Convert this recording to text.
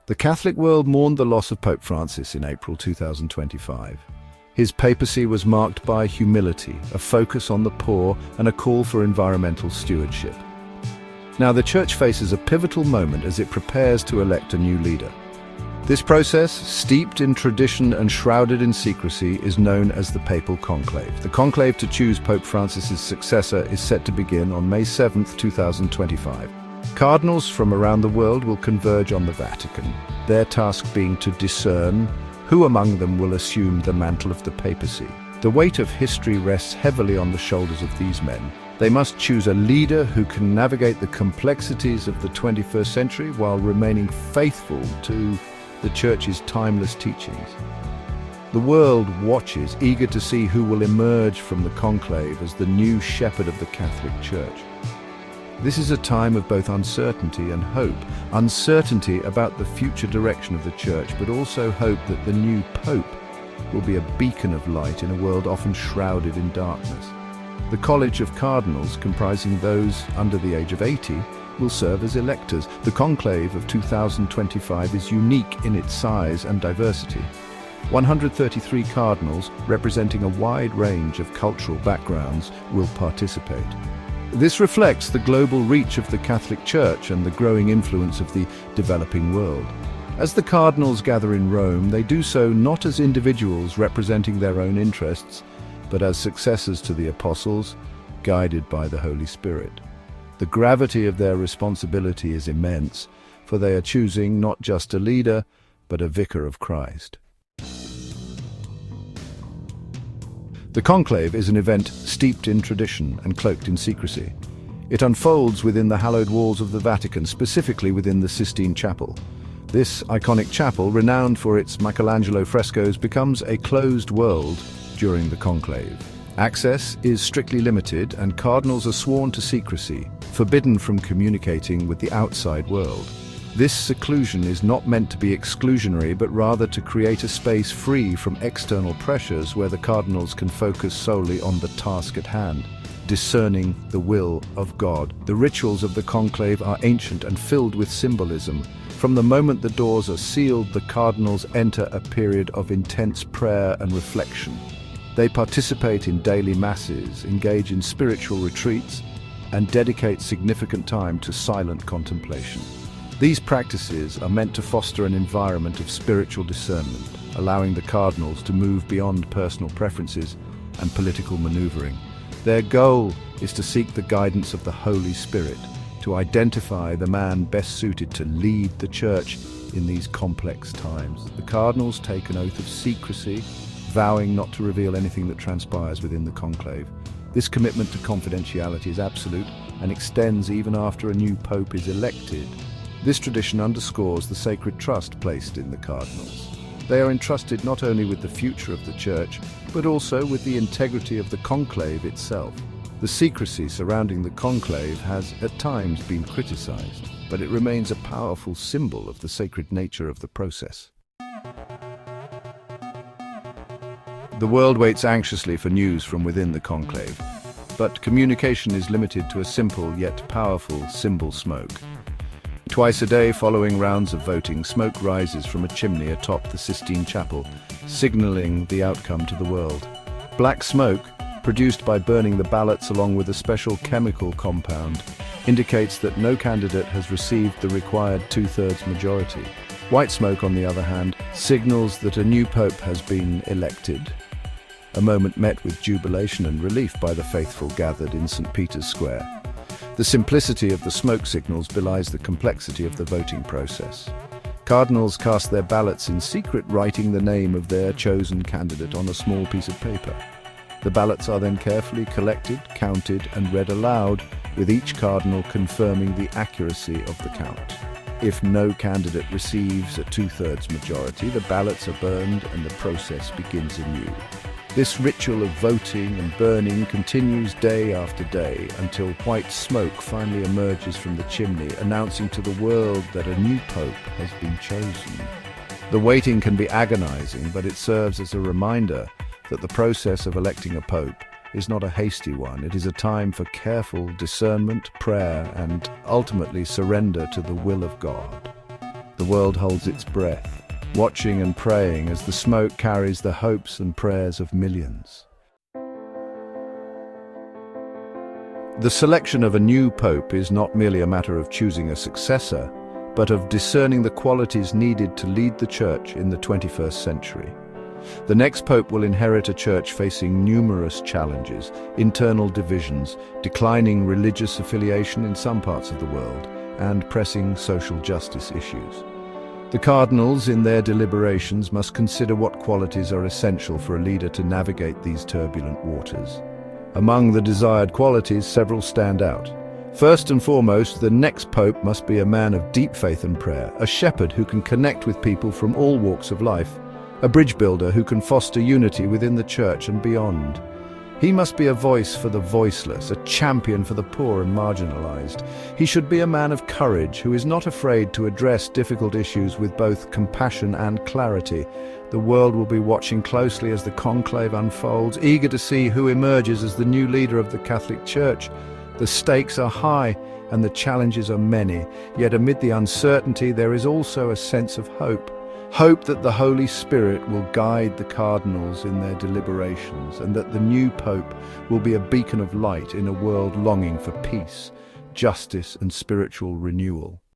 The Catholic world mourned the loss of Pope Francis in April 2025. His papacy was marked by humility, a focus on the poor, and a call for environmental stewardship. Now, the Church faces a pivotal moment as it prepares to elect a new leader. This process, steeped in tradition and shrouded in secrecy, is known as the Papal Conclave. The conclave to choose Pope Francis's successor is set to begin on May 7, 2025. Cardinals from around the world will converge on the Vatican, their task being to discern who among them will assume the mantle of the papacy. The weight of history rests heavily on the shoulders of these men. They must choose a leader who can navigate the complexities of the 21st century while remaining faithful to the Church's timeless teachings. The world watches, eager to see who will emerge from the conclave as the new shepherd of the Catholic Church. This is a time of both uncertainty and hope. Uncertainty about the future direction of the Church, but also hope that the new Pope will be a beacon of light in a world often shrouded in darkness. The College of Cardinals, comprising those under the age of 80, will serve as electors. The conclave of 2025 is unique in its size and diversity. 133 cardinals, representing a wide range of cultural backgrounds, will participate. This reflects the global reach of the Catholic Church and the growing influence of the developing world. As the cardinals gather in Rome, they do so not as individuals representing their own interests, but as successors to the apostles, guided by the Holy Spirit. The gravity of their responsibility is immense, for they are choosing not just a leader, but a vicar of Christ. The conclave is an event steeped in tradition and cloaked in secrecy. It unfolds within the hallowed walls of the Vatican, specifically within the Sistine Chapel. This iconic chapel, renowned for its Michelangelo frescoes, becomes a closed world during the conclave. Access is strictly limited, and cardinals are sworn to secrecy, forbidden from communicating with the outside world. This seclusion is not meant to be exclusionary, but rather to create a space free from external pressures where the cardinals can focus solely on the task at hand, discerning the will of God. The rituals of the conclave are ancient and filled with symbolism. From the moment the doors are sealed, the cardinals enter a period of intense prayer and reflection. They participate in daily masses, engage in spiritual retreats, and dedicate significant time to silent contemplation. These practices are meant to foster an environment of spiritual discernment, allowing the cardinals to move beyond personal preferences and political maneuvering. Their goal is to seek the guidance of the Holy Spirit, to identify the man best suited to lead the Church in these complex times. The cardinals take an oath of secrecy, vowing not to reveal anything that transpires within the conclave. This commitment to confidentiality is absolute and extends even after a new pope is elected. This tradition underscores the sacred trust placed in the cardinals. They are entrusted not only with the future of the Church, but also with the integrity of the conclave itself. The secrecy surrounding the conclave has at times been criticized, but it remains a powerful symbol of the sacred nature of the process. The world waits anxiously for news from within the conclave, but communication is limited to a simple yet powerful symbol smoke. Twice a day, following rounds of voting, smoke rises from a chimney atop the Sistine Chapel, signaling the outcome to the world. Black smoke, produced by burning the ballots along with a special chemical compound, indicates that no candidate has received the required two-thirds majority. White smoke, on the other hand, signals that a new pope has been elected, a moment met with jubilation and relief by the faithful gathered in St. Peter's Square. The simplicity of the smoke signals belies the complexity of the voting process. Cardinals cast their ballots in secret, writing the name of their chosen candidate on a small piece of paper. The ballots are then carefully collected, counted, and read aloud, with each cardinal confirming the accuracy of the count. If no candidate receives a two-thirds majority, the ballots are burned and the process begins anew. This ritual of voting and burning continues day after day until white smoke finally emerges from the chimney, announcing to the world that a new pope has been chosen. The waiting can be agonizing, but it serves as a reminder that the process of electing a pope is not a hasty one. It is a time for careful discernment, prayer, and ultimately surrender to the will of God. The world holds its breath, watching and praying as the smoke carries the hopes and prayers of millions. The selection of a new pope is not merely a matter of choosing a successor, but of discerning the qualities needed to lead the Church in the 21st century. The next pope will inherit a church facing numerous challenges, internal divisions, declining religious affiliation in some parts of the world, and pressing social justice issues. The cardinals, in their deliberations, must consider what qualities are essential for a leader to navigate these turbulent waters. Among the desired qualities, several stand out. First and foremost, the next pope must be a man of deep faith and prayer, a shepherd who can connect with people from all walks of life, a bridge builder who can foster unity within the church and beyond. He must be a voice for the voiceless, a champion for the poor and marginalized. He should be a man of courage who is not afraid to address difficult issues with both compassion and clarity. The world will be watching closely as the conclave unfolds, eager to see who emerges as the new leader of the Catholic Church. The stakes are high and the challenges are many, yet amid the uncertainty there is also a sense of hope. Hope that the Holy Spirit will guide the cardinals in their deliberations and that the new Pope will be a beacon of light in a world longing for peace, justice and spiritual renewal.